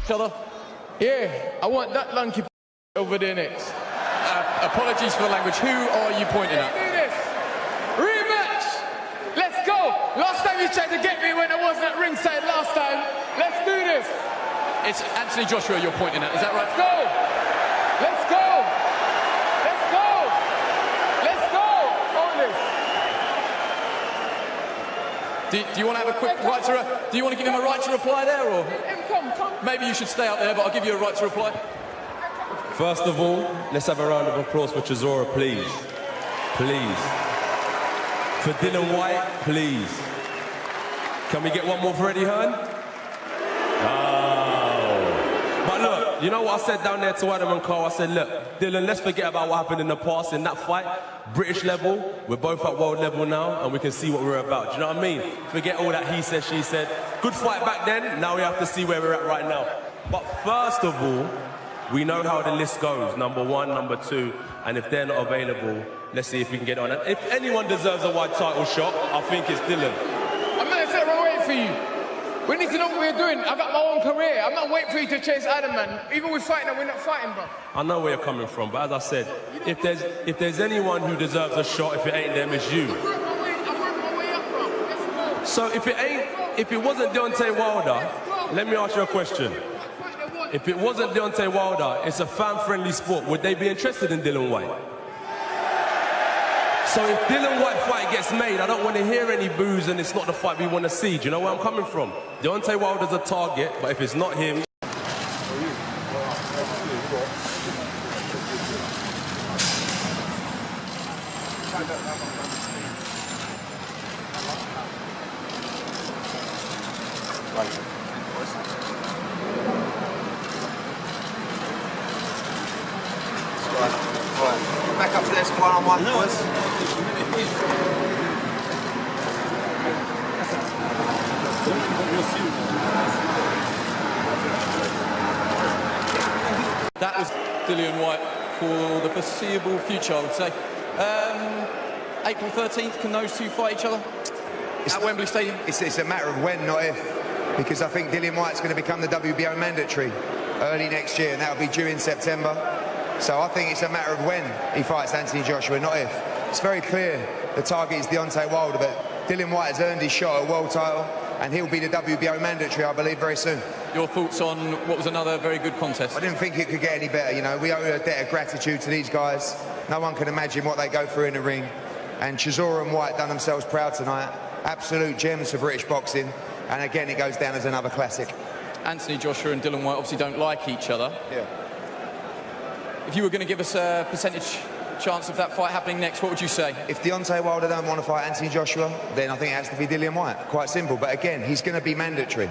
each other? Yeah, I want that lanky over there next. Apologies for the language. Who are you pointing at? Do this. Rematch. Let's go. Last time you tried to get me when I wasn't at ringside last time. Let's do this. It's Anthony Joshua you're pointing at, is that right? Let's go. Let's go. Let's go. Let's go. On this. Do you want to have a quick right to... Do you want to give him a right to reply there, or...? Come. Maybe you should stay out there, but I'll give you a right to reply. First of all, let's have a round of applause for Chisora, please. Please. For Dillan Whyte, please. Can we get one more for Eddie Hearn? Oh. But look, you know what I said down there to Adam and Carl? I said, look, Dillan, let's forget about what happened in the past in that fight. British level, we're both at world level now, and we can see what we're about. Do you know what I mean? Forget all that he said, she said. Good fight back then, now we have to see where we're at right now. But first of all, we know how the list goes, number 1, number 2, and if they're not available, let's see if we can get on. And if anyone deserves a wide title shot, I think it's Dillan. I'm not sitting around waiting for you. We need to know what we're doing. I got my own career. I'm not waiting for you to chase Adam, man. Even with fighting, we're not fighting, bro. I know where you're coming from, but as I said, if there's anyone who deserves a shot, if it ain't them, it's you. I worked my way up, bro. Let's go. So if it wasn't Deontay Wilder, let me ask you a question. If it wasn't Deontay Wilder, it's a fan-friendly sport, would they be interested in Dillan Whyte? So if Dillan Whyte fight gets made, I don't want to hear any boos and it's not the fight we want to see. Do you know where I'm coming from? Deontay Wilder's a target, but if it's not him... Back up to this one-on-one, boys. That was Dillian Whyte for the foreseeable future, I would say. April 13th, can those two fight each other at Wembley Stadium? It's a matter of when, not if. Because I think Dillian Whyte's going to become the WBO mandatory early next year, and that'll be due in September. So I think it's a matter of when he fights Anthony Joshua, not if. It's very clear the target is Deontay Wilder, but Dillian Whyte has earned his shot at a world title, and he'll be the WBO mandatory, I believe, very soon. Your thoughts on what was another very good contest? I didn't think it could get any better, you know. We owe a debt of gratitude to these guys. No one can imagine what they go through in the ring. And Chisora and Whyte done themselves proud tonight. Absolute gems for British boxing. And again, it goes down as another classic. Anthony Joshua and Dillan Whyte obviously don't like each other. Yeah. If you were going to give us a percentage chance of that fight happening next, what would you say? If Deontay Wilder don't want to fight Anthony Joshua, then I think it has to be Dillian Whyte. Quite simple. But again, he's going to be mandatory.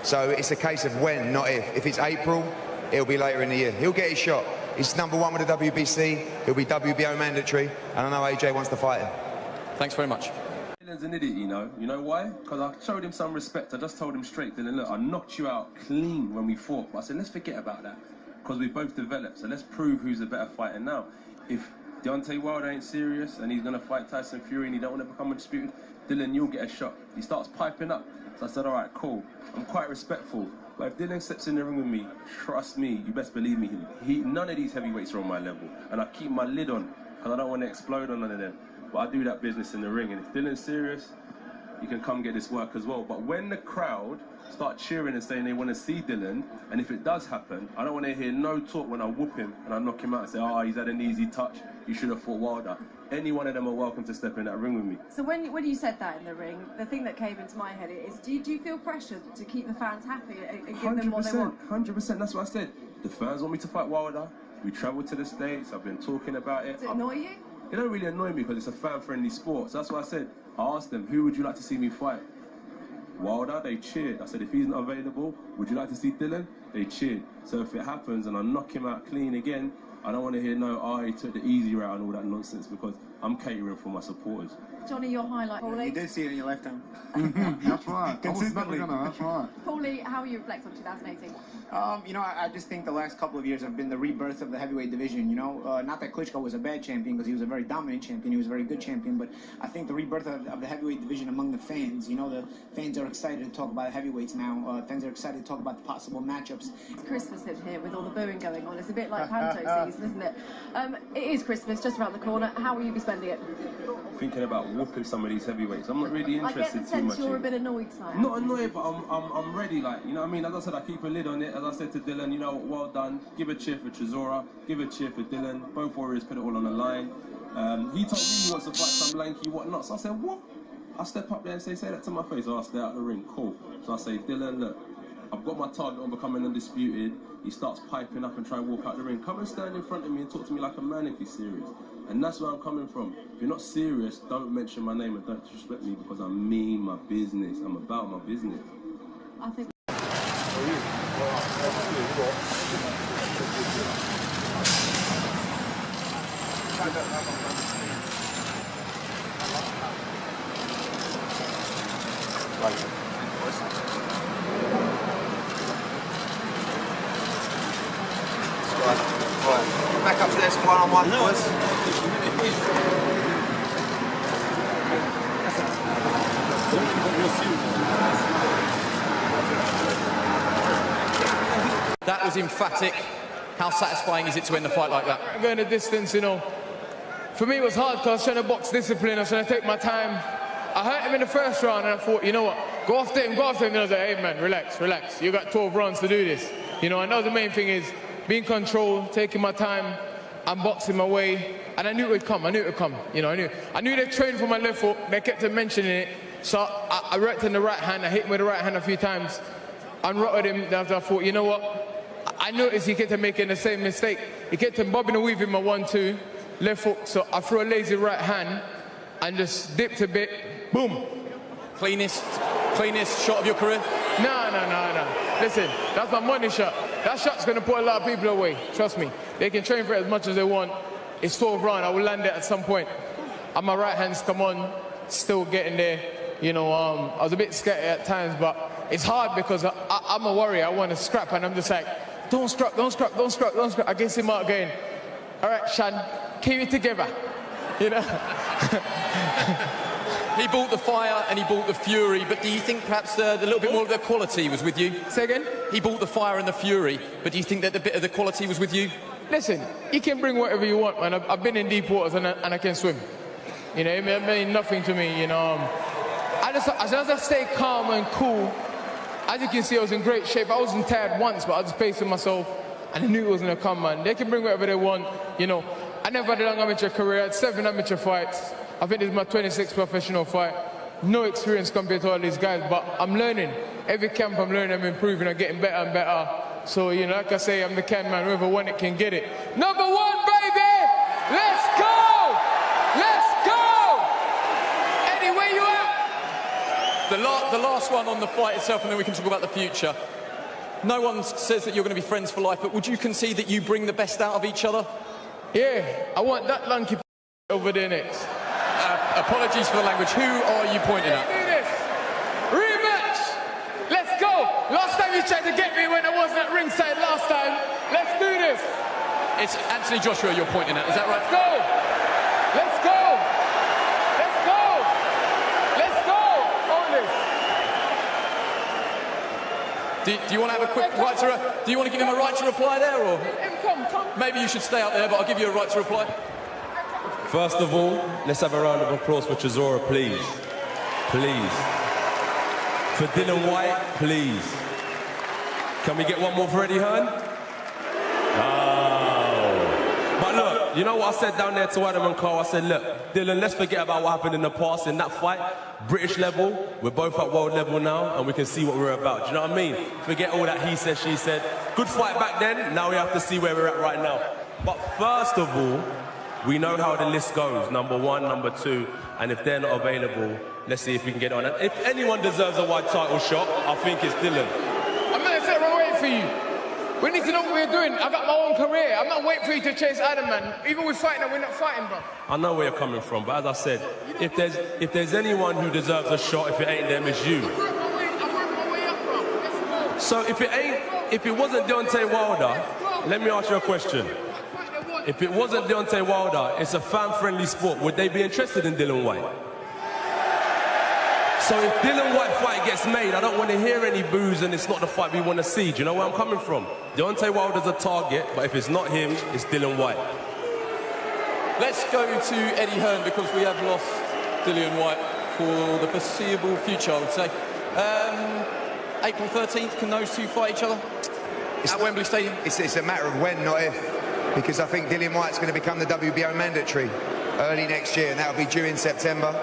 So it's a case of when, not if. If it's April, it'll be later in the year. He'll get his shot. He's number 1 with the WBC. He'll be WBO mandatory. And I know AJ wants to fight him. Thanks very much. Dillan's an idiot, you know. You know why? Because I showed him some respect. I just told him straight, Dillan, look, I knocked you out clean when we fought. But I said, let's forget about that. Because we both developed. So let's prove who's a better fighter now. If Deontay Wilder ain't serious and he's going to fight Tyson Fury and he don't want to become undisputed, Dillan, you'll get a shot. He starts piping up. So I said, all right, cool. I'm quite respectful. But if Dillan steps in the ring with me, trust me, you best believe me, none of these heavyweights are on my level. And I keep my lid on, because I don't want to explode on none of them. But I do that business in the ring. And if Dillan's serious, you can come get this work as well. But when the crowd start cheering and saying they want to see Dillan, and if it does happen, I don't want to hear no talk when I whoop him and I knock him out and say, oh, he's had an easy touch, you should have fought Wilder. Any one of them are welcome to step in that ring with me. So when you said that in the ring, the thing that came into my head is, do you feel pressured to keep the fans happy and give them what they want? 100%, that's what I said. The fans want me to fight Wilder. We travelled to the States, I've been talking about it. Does it annoy you? It don't really annoy me because it's a fan-friendly sport. So that's what I said. I asked them, who would you like to see me fight? Wilder, they cheered. I said, if he's not available, would you like to see Dillan? They cheered. So if it happens and I knock him out clean again, I don't want to hear no, oh, he took the easy route and all that nonsense, because I'm catering for my supporters. Johnny, your highlight. Paulie? You did see it in your lifetime. That's right. Consistently. That's right. Paulie, how will you reflect on 2018? You know, I just think the last couple of years have been the rebirth of the heavyweight division, you know. Not that Klitschko was a bad champion, because he was a very dominant champion, he was a very good champion, but I think the rebirth of the heavyweight division among the fans, you know, the fans are excited to talk about the heavyweights now. Fans are excited to talk about the possible matchups. It's Christmas in here with all the booing going on. It's a bit like Panto season, isn't it? It is Christmas, just around the corner. How will you be spending it? Thinking about whooping some of these heavyweights. I'm not really interested I get the too sense much. you're a bit annoyed tonight. Not annoyed, but I'm ready. Like, you know what I mean? As I said, I keep a lid on it. As I said to Dillan, you know, well done. Give a cheer for Chisora. Give a cheer for Dillan. Both warriors put it all on the line. He told me he wants to fight some lanky whatnot. So I said, what? I step up there and say that to my face. Oh, I'll stay out the ring. Cool. So I say, Dillan, look, I've got my target on becoming undisputed. He starts piping up and trying to walk out the ring. Come and stand in front of me and talk to me like a man if you're serious. And that's where I'm coming from. If you're not serious, don't mention my name and don't disrespect me, because I mean my business. I'm about my business. I think. Right. Back upstairs, one-on-one, boys. That was emphatic. How satisfying is it to end the fight like that? Going the distance, you know. For me, it was hard because I was trying to box discipline. I was trying to take my time. I hurt him in the first round, and I thought, you know what, go after him. And I was like, hey, man, relax. You got 12 rounds to do this. You know, I know the main thing is being controlled, taking my time, and boxing my way. And I knew it would come. You know, I knew they trained for my left foot. They kept mentioning it. So I worked in the right hand. I hit him with the right hand a few times. Unrotted him. After I thought, you know what? I noticed he kept making the same mistake. He kept bobbing and weaving my 1-2 left hook. So I threw a lazy right hand and just dipped a bit. Boom. Cleanest shot of your career? No. Listen, that's my money shot. That shot's going to put a lot of people away. Trust me. They can train for it as much as they want. It's 12 round. I will land it at some point. And my right hand's come on, still getting there. You know, I was a bit scared at times, but it's hard because I'm a warrior. I want to scrap, and I'm just like, don't scrap. I guess him out again. All right, Shan, keep it together. You know? He brought the fire and he brought the fury, but do you think perhaps the little bit more of the quality was with you? Say again? He brought the fire and the fury, but do you think that the bit of the quality was with you? Listen, you can bring whatever you want, man. I've been in deep waters and I can swim. You know, it meant nothing to me, you know. As long as I stay calm and cool, as you can see, I was in great shape. I wasn't tired once, but I was just pacing myself, and I knew it was going to come, man. They can bring whatever they want, you know. I never had a long amateur career. I had 7 amateur fights. I think this is my 26th professional fight. No experience compared to all these guys, but I'm learning. Every camp I'm learning, I'm improving, I'm getting better and better. So, you know, like I say, I'm the can man. Whoever won it can get it. Number 1, baby! Let's go! Let's go! Eddie, where you at? The last one on the fight itself, and then we can talk about the future. No one says that you're going to be friends for life, but would you concede that you bring the best out of each other? Yeah, I want that lanky over there next. Apologies for the language. Who are you pointing at? Do this. Rematch! Let's go! Last time you tried to get me when I wasn't at ringside last time. Let's do this. It's Anthony Joshua you're pointing at, is that right? Let's go! Let's go! Let's go! Let's go! On this. Do you want to have a quick right to... Do you want to give him a right to reply there, or...? Come. Maybe you should stay out there, but I'll give you a right to reply. First of all, let's have a round of applause for Chisora, please. Please. For Dillan Whyte, please. Can we get one more for Eddie Hearn? Oh. But look, you know what I said down there to Adam and Carl? I said, look, Dillan, let's forget about what happened in the past in that fight. British level, we're both at world level now, and we can see what we're about. Do you know what I mean? Forget all that he said, she said. Good fight back then, now we have to see where we're at right now. But first of all, we know how the list goes, number 1, number 2, and if they're not available, let's see if we can get on. And if anyone deserves a white title shot, I think it's Dillan. I'm going to take one away for you. We need to know what we're doing. I got my own career. I'm not waiting for you to chase Adam, man. Even with fighting, we're not fighting, bro. I know where you're coming from, but as I said, if there's anyone who deserves a shot, if it ain't them, it's you. I worked my way up, bro. Let's go. So if it wasn't Deontay Wilder, let me ask you a question. If it wasn't Deontay Wilder, it's a fan-friendly sport. Would they be interested in Dillan Whyte? So if Dillan Whyte fight gets made, I don't want to hear any boos and it's not the fight we want to see. Do you know where I'm coming from? Deontay Wilder's a target, but if it's not him, it's Dillan Whyte. Let's go to Eddie Hearn because we have lost Dillian Whyte for the foreseeable future, I would say. April 13th, can those two fight each other at Wembley Stadium? It's a matter of when, not if. Because I think Dillian Whyte's going to become the WBO mandatory early next year, and that'll be due in September.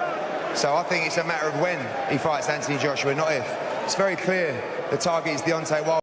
So I think it's a matter of when he fights Anthony Joshua, not if. It's very clear the target is Deontay Wilder.